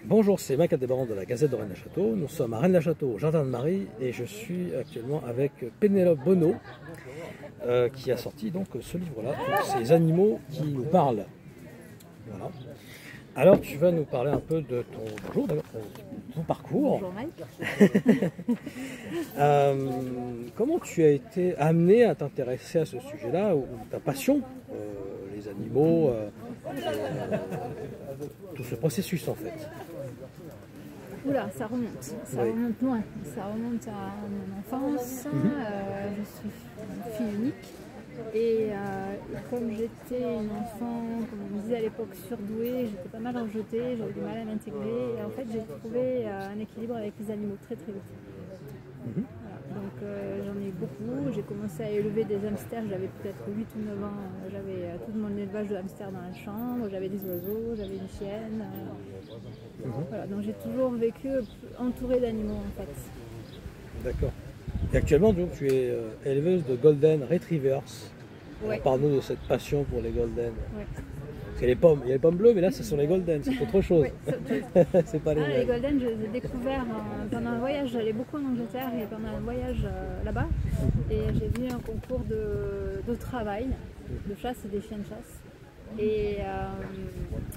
Bonjour, c'est Mac Adébaran de la Gazette de Rennes-le-Château. Nous sommes à Rennes-le-Château, au Jardin de Marie, et je suis actuellement avec Pénélope Bonneau, qui a sorti donc ce livre-là, ces animaux qui nous parlent. Voilà. Alors, tu vas nous parler un peu de ton parcours. Bonjour Mike. Comment tu as été amené à t'intéresser à ce sujet-là, ou ta passion, les animaux, tout ce processus en fait. Oula, ça remonte remonte loin, ça remonte à mon enfance. Je suis une fille unique et comme j'étais une enfant, comme on disait à l'époque, surdouée, j'étais pas mal rejetée, j'avais du mal à m'intégrer et en fait j'ai trouvé un équilibre avec les animaux très très vite. Voilà. Donc j'en ai eu beaucoup, j'ai commencé à élever des hamsters, j'avais peut-être 8 ou 9 ans, j'avais tout mon élevage de hamsters dans la chambre, j'avais des oiseaux, j'avais une chienne. Voilà, donc j'ai toujours vécu entourée d'animaux en fait. D'accord. Et actuellement donc, tu es éleveuse de Golden Retrievers. Ouais. Parle-nous de cette passion pour les Golden. Ouais. Parce qu'il y a les pommes, il y a les pommes bleues, mais là ce sont les Golden, c'est autre chose. Ouais, c'est pas les mêmes. Les Golden, je les ai découverts pendant un voyage, j'allais beaucoup en Angleterre et pendant un voyage là-bas. Et j'ai vu un concours de travail, de chasse et des chiens de chasse.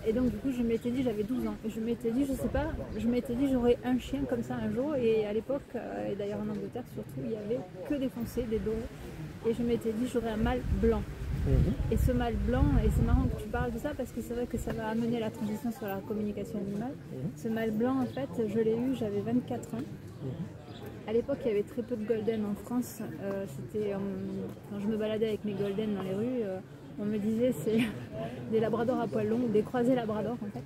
Et donc du coup je m'étais dit, j'avais 12 ans, et je m'étais dit, je sais pas, je m'étais dit j'aurais un chien comme ça un jour, et à l'époque, et d'ailleurs en Angleterre surtout, il n'y avait que des foncés, des dorés, et je m'étais dit j'aurais un mâle blanc. Et ce mâle blanc, et c'est marrant que tu parles de ça parce que c'est vrai que ça va amener la transition sur la communication animale. Ce mâle blanc en fait, je l'ai eu, j'avais 24 ans. À l'époque, il y avait très peu de golden en France. C'était quand je me baladais avec mes golden dans les rues, on me disait c'est des labradors à poils longs, des croisés labradors en fait.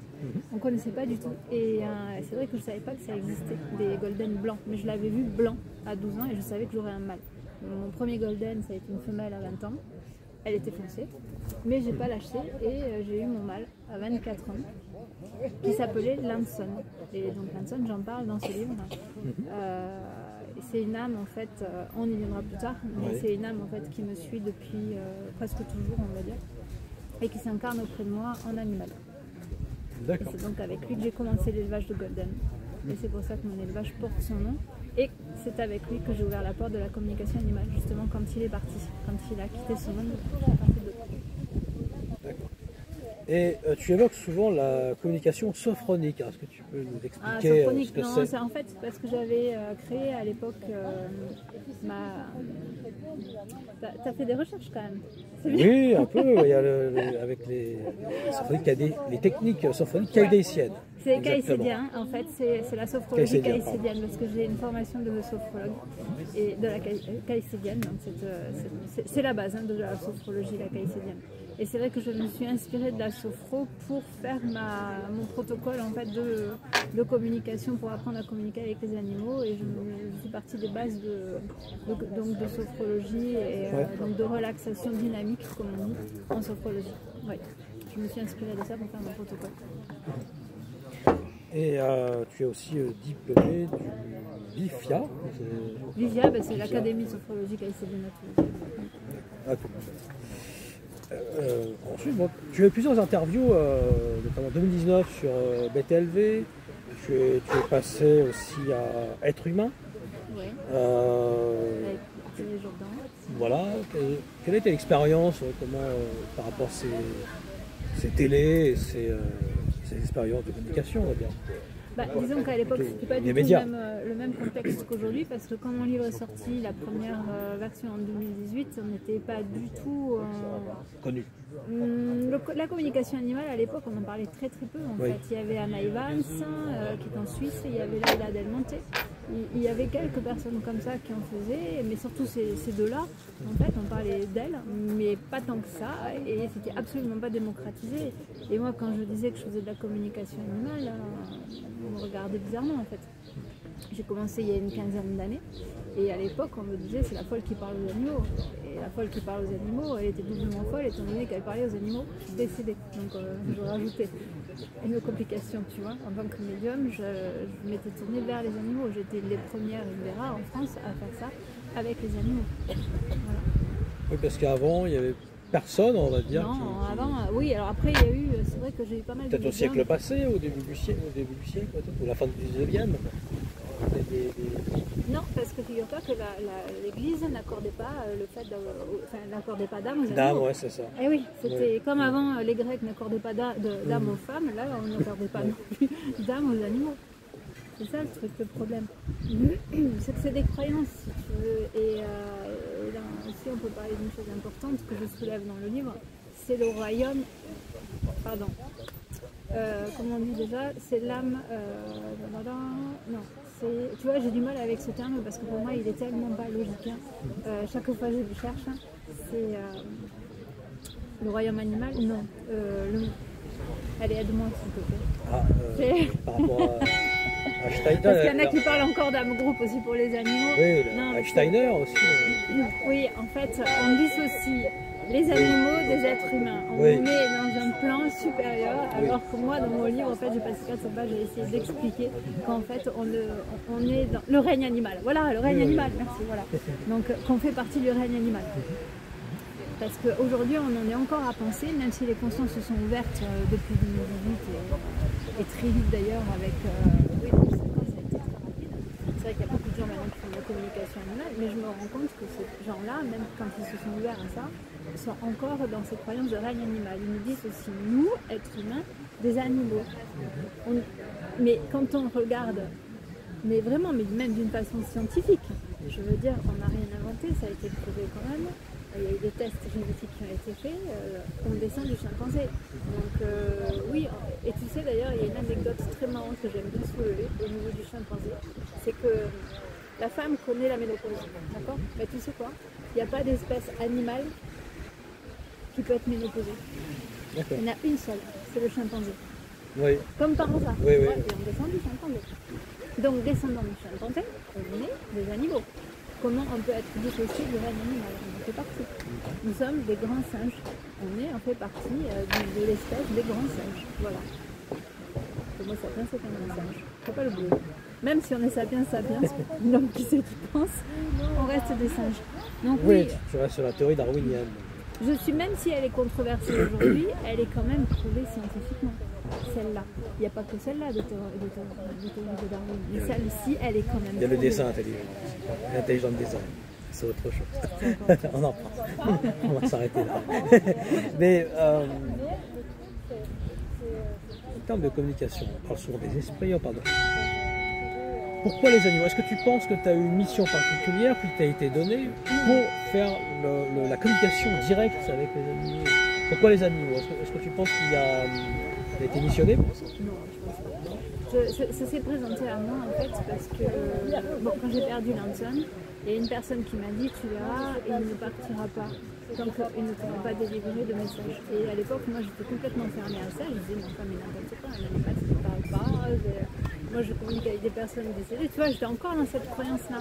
On ne connaissait pas du tout. Et c'est vrai que je ne savais pas que ça existait, des golden blancs. Mais je l'avais vu blanc à 12 ans et je savais que j'aurais un mâle. Mon premier golden, ça a été une femelle à 20 ans. Elle était foncée, mais j'ai pas lâché et j'ai eu mon mâle à 24 ans qui s'appelait Lanson. Et donc Lanson, j'en parle dans ce livre. C'est une âme en fait, on y viendra plus tard, mais c'est une âme en fait qui me suit depuis presque toujours, on va dire, et qui s'incarne auprès de moi en animal. Et c'est donc avec lui que j'ai commencé l'élevage de golden. Et c'est pour ça que mon élevage porte son nom. Et c'est avec lui que j'ai ouvert la porte de la communication animale, justement quand il est parti, quand il a quitté ce monde, à partir de... D'accord. Et tu évoques souvent la communication sophronique. Est-ce que tu peux nous expliquer ce que c'est? C'est en fait parce que j'avais créé à l'époque T'as fait des recherches quand même. Oui, un peu. Il y a avec les sophroniques, il y a les techniques sophroniques caïdéciennes. C'est caïcédien, en fait, c'est la sophrologie caïcédienne, parce que j'ai une formation de sophrologue et de la caïcédienne, donc c'est la base de la sophrologie, la caïcédienne. Et c'est vrai que je me suis inspirée de la sophro pour faire mon protocole en fait, de communication, pour apprendre à communiquer avec les animaux, et je suis partie des bases donc de sophrologie et donc de relaxation dynamique, comme on dit, en sophrologie. Ouais. Je me suis inspirée de ça pour faire mon protocole. Et tu es aussi diplômé du BIFIA. BIFIA, c'est l'Académie sophrologique caïcédienne à Toulouse. Ensuite, tu as eu plusieurs interviews, notamment en 2019 sur BTLV. Tu es passé aussi à Être humain. Oui. Voilà. Quelle a été l'expérience par rapport à ces télés et ces expériences de communication, on va dire? Disons qu'à l'époque, c'était pas du tout le même contexte qu'aujourd'hui, parce que quand mon livre est sorti, la première version en 2018, on n'était pas du tout connu. La communication animale, à l'époque, on en parlait très très peu. En fait, il y avait Anna Evans, qui est en Suisse, il y avait Laila Del Monte. Il y avait quelques personnes comme ça qui en faisaient, mais surtout ces deux-là, en fait, on parlait d'elles, mais pas tant que ça, et c'était absolument pas démocratisé. Et moi, quand je disais que je faisais de la communication animale, on me regardait bizarrement, en fait. J'ai commencé il y a une quinzaine d'années, et à l'époque, on me disait c'est la folle qui parle aux animaux. Et la folle qui parle aux animaux, elle était doublement folle, étant donné qu'elle parlait aux animaux décédés. Donc, je rajoutais une complication, tu vois. En tant que médium, je m'étais tournée vers les animaux. J'étais les premières, une des rares en France à faire ça avec les animaux. Voilà. Oui, parce qu'avant, il y avait personne, on va dire. Non, avant, oui, alors après, il y a eu, c'est vrai que j'ai eu pas mal de Peut-être au visions. siècle passé, au début du siècle, peut-être, ou la fin du 19e. Non, parce que figure-toi que l'Église n'accordait pas le fait n'accordait pas d'âme aux animaux. D'âme, ouais, c'est ça. Eh oui, c'était comme avant, les Grecs n'accordaient pas d'âme aux femmes, là, on n'accordait pas non plus d'âme aux animaux. C'est ça le truc, le problème. C'est que c'est des croyances, si tu veux. Et là aussi, on peut parler d'une chose importante que je soulève dans le livre, c'est le royaume. Pardon. Comment on dit déjà? C'est l'âme. Non. Tu vois, j'ai du mal avec ce terme parce que pour moi, il est tellement pas logique. Hein. Chaque fois que je le cherche, hein, c'est le royaume animal. Non. Allez, aide-moi s'il te plaît. Par rapport à Steiner. Parce qu'il y en a qui parlent encore d'âme groupe aussi pour les animaux. Oui, non, avec Steiner aussi. Oui, en fait, on dissocie les animaux des êtres humains. On les met dans un plan supérieur, alors que moi, dans mon livre, en fait, j'ai passé 400 pages, j'ai essayé d'expliquer qu'en fait, on est dans le règne animal. Voilà, le règne animal, merci, voilà. Donc, qu'on fait partie du règne animal. Parce qu'aujourd'hui, on en est encore à penser, même si les consciences se sont ouvertes depuis 2018 et très vite d'ailleurs avec... oui, donc ça a été très rapide. C'est vrai qu'il y a beaucoup de gens maintenant qui font de la communication animale, mais je me rends compte que ces gens-là, même quand ils se sont ouverts à ça, sont encore dans cette croyance de règne animal. Ils nous disent aussi, nous, êtres humains, des animaux. Mais quand on regarde, mais vraiment, mais même d'une façon scientifique, je veux dire, on n'a rien inventé, ça a été prouvé quand même. Il y a eu des tests génétiques qui ont été faits, on descend du chimpanzé. Donc oui, et tu sais d'ailleurs, il y a une anecdote très marrante que j'aime bien soulever au niveau du chimpanzé, c'est que la femme connaît la ménopause, d'accord? Mais tu sais quoi? Il n'y a pas d'espèce animale qui peut être ménopausée. Il y en a une seule, c'est le chimpanzé. Oui. Comme par hasard. Oui, oui. Et on descend du chimpanzé. Donc descendant du chimpanzé, on est des animaux. Comment on peut être dissocié du règne animal? On en fait partie. Nous sommes des grands singes. On fait partie de l'espèce des grands singes. Voilà. Homo sapiens, c'est un grand singe. Faut pas l'oublier. Même si on est sapiens, l'homme qui sait qui pense, on reste des singes. Donc oui, tu restes sur la théorie darwinienne. Je suis, même si elle est controversée aujourd'hui, elle est quand même prouvée scientifiquement. Celle-là. Il n'y a pas que celle-là de théorie de Darwin. Mais celle-ci, elle est quand même. Il y a le dessin intelligent. L'intelligent design. C'est autre chose. On en parle. On va s'arrêter là. Mais en termes de communication, on parle souvent des esprits, on parle de... Pourquoi les animaux? Est-ce que tu penses que tu as eu une mission particulière qui t'a été donnée pour faire la communication directe avec les animaux? Pourquoi les animaux? Est-ce que tu penses qu'il a été missionné pour ça? Non, je pense pas. Ça s'est présenté à moi en fait parce que quand j'ai perdu Lanson, il y a une personne qui m'a dit tu verras, il ne partira pas tant qu'il ne pourra pas délivrer de messages. Et à l'époque, moi j'étais complètement fermée à ça. Je disais non, mais n'importe quoi, un animal ça ne parle pas. Moi je communique avec des personnes décédées. Tu vois, j'étais encore dans cette croyance-là.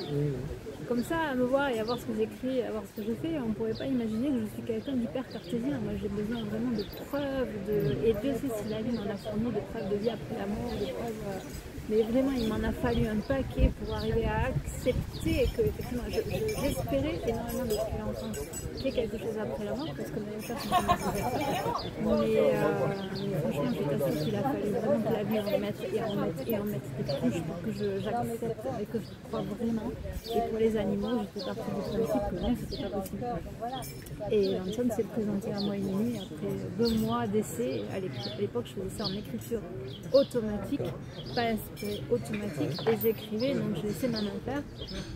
Comme ça, à me voir et à voir ce que j'écris, à voir ce que je fais, on ne pourrait pas imaginer que je suis quelqu'un d'hyper cartésien. Moi j'ai besoin vraiment de preuves. Et Dieu sait si la vie m'en a fourni de preuves de vie après la mort, de preuves. Mais vraiment, il m'en a fallu un paquet pour arriver à accepter que, effectivement, j'espérais énormément de ce qu'il en pense. Qu'il y ait quelque chose après la mort, parce que même ça, c'est pas ça. Mais franchement, je t'assure qu'il a fallu vraiment que la vie en mette des couches pour que j'accepte et que je crois vraiment. Et pour les animaux, j'étais partie du principe que non, c'était pas possible. Et Lanson s'est présenté à moi et demi après 2 mois d'essai. À l'époque, je faisais ça en écriture automatique, pas automatique, et j'écrivais, donc je laissais ma main faire,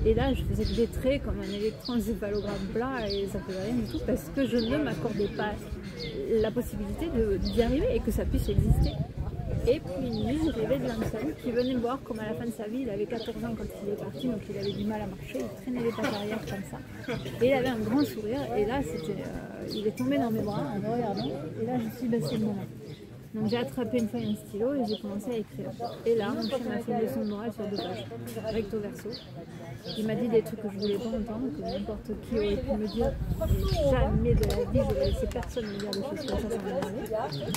et là je faisais des traits comme un électroencéphalogramme plat et ça faisait rien du tout parce que je ne m'accordais pas la possibilité d'y arriver et que ça puisse exister. Et puis une nuit, je rêvais de Lanson qui venait me voir comme à la fin de sa vie, il avait 14 ans quand il est parti, donc il avait du mal à marcher, il traînait les pattes arrière comme ça, et il avait un grand sourire, et là il est tombé dans mes bras en me regardant, et là je me suis dit bah, c'est le moment. Donc j'ai attrapé une feuille et un stylo et j'ai commencé à écrire. Et là, mon chien m'a fait une leçon de morale sur 2 pages, recto verso. Il m'a dit des trucs que je ne voulais pas entendre, que n'importe qui aurait pu me dire. Et jamais de la vie, je n'aurais laissé personne me dire des choses comme ça sans m'énerver.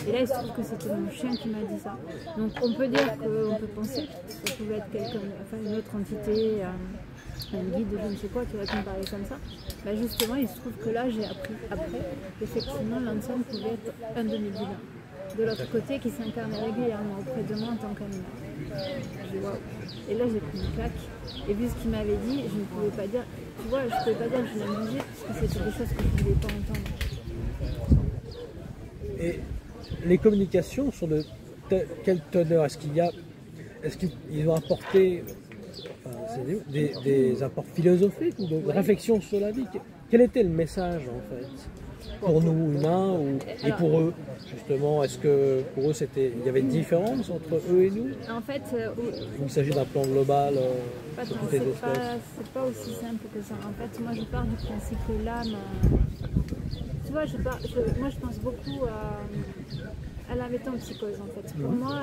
Et là, il se trouve que c'était mon chien qui m'a dit ça. Donc on peut dire qu'on peut penser que ça pouvait être quelqu'un, enfin une autre entité un guide de je ne sais quoi qui aurait pu me parler comme ça. Bah justement, il se trouve que là, j'ai appris après qu'effectivement, l'Anson pouvait être un de mes guides. De l'autre côté, qui s'incarnait régulièrement auprès de moi en tant qu'animal. J'ai dit waouh. Et là, j'ai pris une claque. Et vu ce qu'il m'avait dit, je ne pouvais pas dire, tu vois, je ne pouvais pas dire que je l'ai bougé, parce que c'était des choses que je ne voulais pas entendre. Et les communications sont de quelle teneur? Est-ce qu'ils ont apporté des apports philosophiques ou de réflexion sur la vie? Quel était le message en fait pour nous humains et pour eux justement? Est-ce que pour eux il y avait une différence entre eux et nous? En fait, il s'agit d'un plan global sur toutes les espèces. C'est pas aussi simple que ça. En fait, moi je pars du principe que l'âme. Tu vois, moi je pense beaucoup à la métempsycose en fait. Pour moi,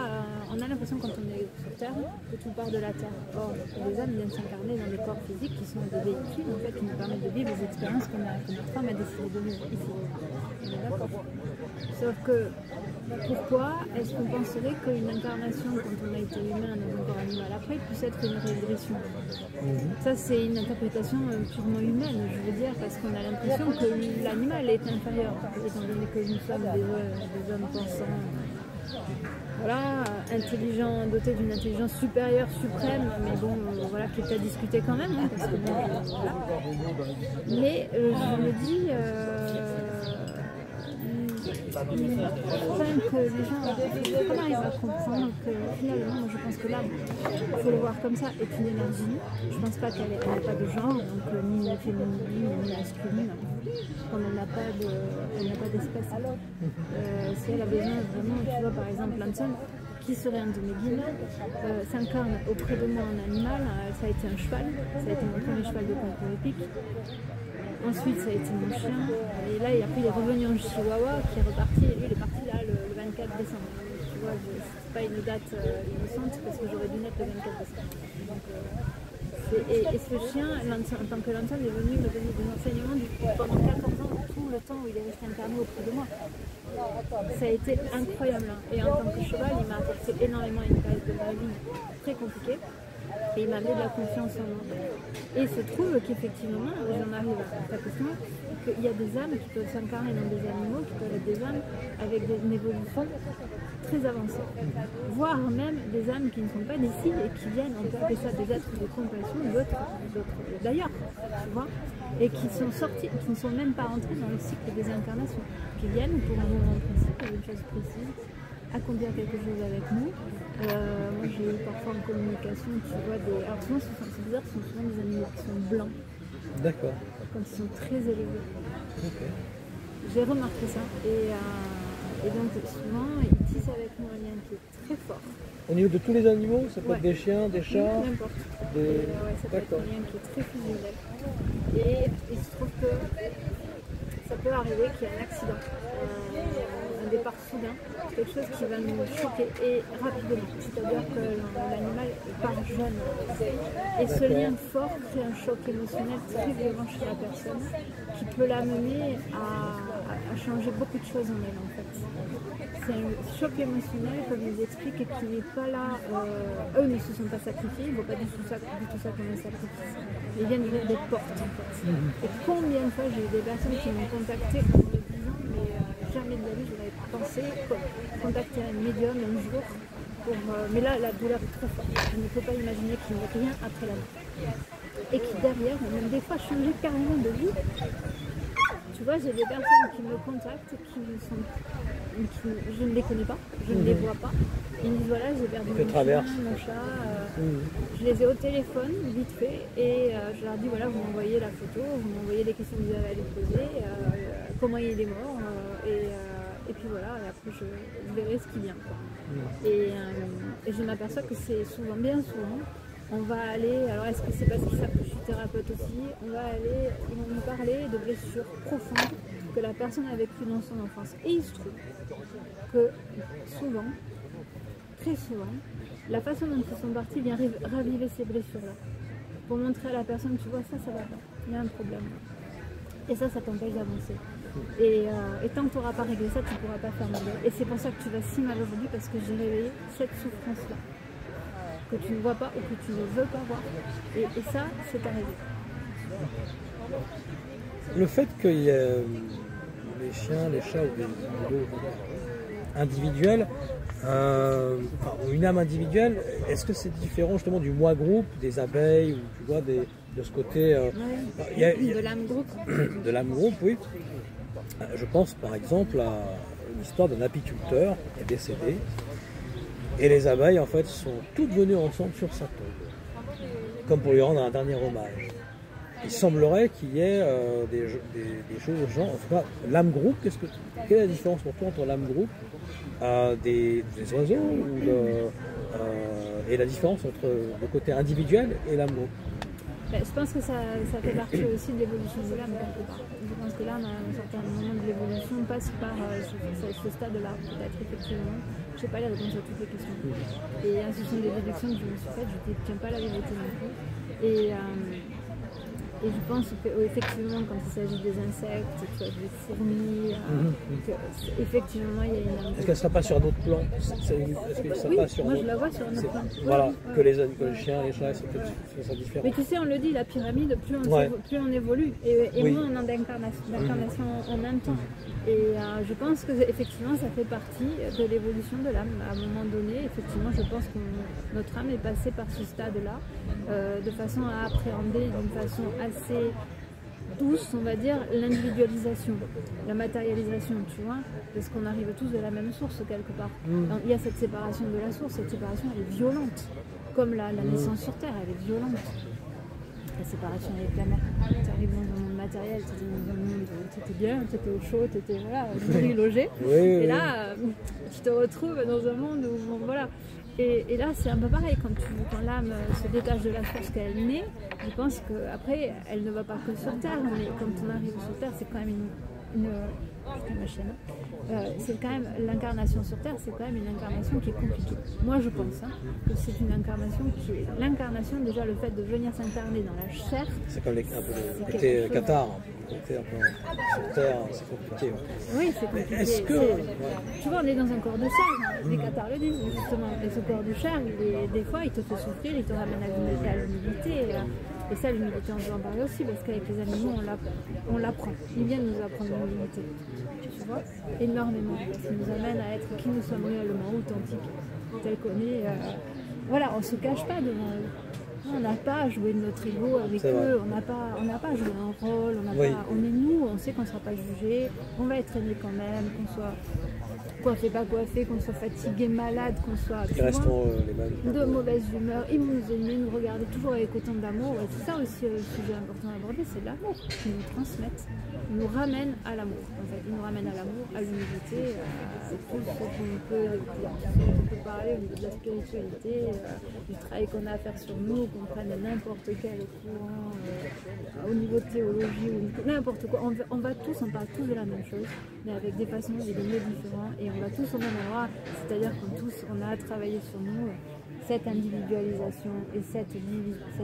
on a l'impression quand on est sur Terre que tout part de la Terre. Or, les âmes viennent s'incarner dans des corps physiques qui sont des véhicules en fait, qui nous permettent de vivre les expériences que notre femme a décidé de vivre ici. On est d'accord. Sauf que pourquoi est-ce qu'on penserait qu'une incarnation quand on a été humain dans un corps animal après puisse être une régression? Ça c'est une interprétation purement humaine, je veux dire, parce qu'on a l'impression que l'animal est inférieur, étant donné que nous sommes des hommes pensants, voilà, intelligents, dotés d'une intelligence supérieure, suprême, mais bon, voilà, qui est à discuter quand même, hein, parce que bon, voilà. Mais je me dis, que les gens, comment arrivent à comprendre que finalement, moi je pense que l'âme, il faut le voir comme ça, est une énergie. Je pense pas qu'elle n'a pas de genre, donc ni féminine ni masculine, qu'on n'a pas d'espèce. Si elle a besoin vraiment, tu vois, par exemple, Lanson, qui serait un de mes guides, s'incarne auprès de moi en animal. Ça a été un cheval, ça a été mon premier cheval de concours épique. Ensuite, ça a été mon chien. Et là, après, il est revenu en chihuahua, qui est reparti. Et lui, il est parti là le 24 décembre. Tu vois, c'est pas une date innocente, parce que j'aurais dû naître le 24 décembre. Donc, et ce chien, en tant que Lanson, il est venu me donner des enseignements pendant 14 ans, tout le temps où il est resté incarné auprès de moi. Ça a été incroyable. Et en tant que cheval, il m'a apporté énormément une période de ma vie très compliquée. Et il m'a mis de la confiance en moi. Et il se trouve qu'effectivement, j'en arrive à ta question, qu'il y a des âmes qui peuvent s'incarner dans des animaux, qui peuvent être des âmes avec une évolution très avancée. Voire même des âmes qui ne sont pas d'ici et qui viennent, on peut appeler ça des êtres de compassion, d'autres d'ailleurs, tu vois, et qui sont sortis, qui ne sont même pas entrés dans le cycle des incarnations, qui viennent pour un moment précis, pour une chose précise, accomplir quelque chose avec nous. Moi j'ai eu parfois en communication, tu vois, alors souvent c'est bizarre, ce sont souvent des animaux qui sont blancs. D'accord. Quand ils sont très élevés. Okay. J'ai remarqué ça. Et donc souvent ils tissent avec moi un lien qui est très fort. Au niveau de tous les animaux, ça peut être des chiens, des chats, n'importe. Ouais, ça peut être un lien qui est très fusionnel. Et il se trouve que ça peut arriver qu'il y ait un accident, un départ soudain, quelque chose qui va nous choquer et rapidement. C'est-à-dire que l'animal part jeune. Et ce lien fort crée un choc émotionnel très violent chez la personne qui peut l'amener à changer beaucoup de choses en elle en fait. C'est un choc émotionnel, comme ils expliquent, et qui n'est pas là. Eux ne se sont pas sacrifiés, ils ne voient pas du tout ça comme un sacrifice. Ils viennent ouvrir des portes en fait. Et combien de fois j'ai eu des personnes qui m'ont contacté en me disant mais jamais de la vie je n'avais pas pensé contacter un médium un jour mais là la douleur est trop forte. Je ne peux pas imaginer qu'il n'y ait rien après la mort. Et qui derrière ont même des fois changé carrément de vie. Tu vois, j'ai des personnes qui me contactent, je ne les connais pas, je ne les vois pas. Ils me disent voilà, j'ai perdu mon chien, mon chat. Je les ai au téléphone, vite fait, et je leur dis voilà, vous m'envoyez la photo, vous m'envoyez les questions que vous avez à lui poser, comment il est mort, et puis voilà, et après je verrai ce qui vient. Quoi. Et je m'aperçois que c'est souvent, bien souvent, on va aller, alors est-ce que c'est parce qu'ils savent que je suis thérapeute aussi, ils vont nous parler de blessures profondes que la personne a vécues dans son enfance. Et il se trouve que souvent, très souvent, la façon dont ils sont partis vient raviver ces blessures-là. Pour montrer à la personne, tu vois, ça va pas, il y a un problème. Et ça t'empêche d'avancer. Et tant que tu n'auras pas réglé ça, tu ne pourras pas faire mal. Et c'est pour ça que tu vas si mal aujourd'hui, parce que j'ai réveillé cette souffrance-là. que tu ne vois pas ou que tu ne veux pas voir. Et ça, c'est arrivé. Le fait qu'il y ait les chiens, les chats ou des loups individuels, ou une âme individuelle, est-ce que c'est différent justement du moi groupe, des abeilles, ou tu vois, de ce côté... De l'âme groupe. De l'âme groupe, oui. Je pense par exemple à l'histoire d'un apiculteur qui est décédé, et les abeilles en fait sont toutes venues ensemble sur sa tombe, comme pour lui rendre un dernier hommage. Il semblerait qu'il y ait des choses de genre, en tout cas l'âme groupe, quelle est la différence pour toi entre l'âme groupe des oiseaux et la différence entre le côté individuel et l'âme groupe? Je pense que ça fait partie aussi de l'évolution de l'âme quelque part. Je pense que l'âme, à un certain moment de l'évolution, passe par ce stade-là, peut-être effectivement. Je n'ai pas les réponses à toutes les questions. Et ce sont des déductions que je me suis faites, je ne tiens pas la vérité non plus. Et je pense qu'effectivement, quand il s'agit des insectes, des fourmis, effectivement, il y a une âme. Est-ce qu'elle ne sera pas sur d'autres plans? Moi je la vois sur un autre plan. Voilà, que les chiens, les chats, c'est différent. Mais tu sais, on le dit, la pyramide, plus on évolue, et moins on a d'incarnation en même temps. Et je pense qu'effectivement, ça fait partie de l'évolution de l'âme. À un moment donné, effectivement, je pense que notre âme est passée par ce stade-là, de façon à appréhender d'une façon assez douce, on va dire, l'individualisation, la matérialisation, tu vois, parce qu'on arrive tous de la même source quelque part. Donc, il y a cette séparation de la source, cette séparation elle est violente, comme la naissance sur Terre, elle est violente. La séparation avec la mer, tu arrives dans un monde matériel, tu étais dans un monde où tu étais bien, tu étais au chaud, tu étais nourri, logé, et là, tu te retrouves dans un monde où, bon, voilà. Et là, c'est un peu pareil, quand l'âme se détache de la source qu'elle est née, je pense qu'après, elle ne va pas que sur Terre, mais quand on arrive sur Terre, c'est quand même c'est quand même l'incarnation sur Terre, c'est quand même une incarnation qui est compliquée. Moi, je pense que c'est une incarnation qui est l'incarnation, déjà le fait de venir s'incarner dans la chair. C'est comme un peu le côté cathare. Sur Terre, c'est compliqué. Oui, c'est compliqué. Est-ce que... Tu vois, on est dans un corps de chair, les cathares le disent justement. Et ce corps de chair, des fois, il te fait souffrir, il te ramène à l'humilité. Et ça, l'humilité, on peut en parler aussi, parce qu'avec les animaux, on l'apprend. Ils viennent nous apprendre l'humilité. Tu vois, énormément. Ça nous amène à être qui nous sommes réellement, authentiques, tel qu'on est. Voilà, on ne se cache pas devant eux. On n'a pas à jouer de notre ego avec eux, on n'a pas à jouer un rôle, on est nous, on sait qu'on ne sera pas jugé, on va être aimé quand même, qu'on soit coiffé, pas coiffé, qu'on soit fatigué, malade, qu'on soit de mauvaise humeur, ils vont nous aimer, nous regarder toujours avec autant d'amour. Ouais, c'est ça aussi le sujet important à aborder, c'est l'amour qu'ils nous transmettent, ils nous ramènent à l'amour. En fait, ils nous ramènent à l'amour, à l'humilité, à tout ce qu'on peut parler au niveau de la spiritualité, du travail qu'on a à faire sur nous, qu'on prenne n'importe quel courant au niveau de théologie ou n'importe quoi. On parle tous de la même chose, mais avec des façons et des mots différents, et on va tous au même endroit, c'est-à-dire qu'on a à travailler sur nous, cette individualisation et cette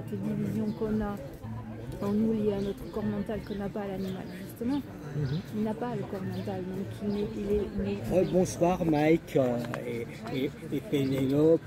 division qu'on a en nous liée à notre corps mental que n'a pas l'animal, justement. Il n'a pas le corps mental, donc il est... Bonsoir Mike et Pénélope.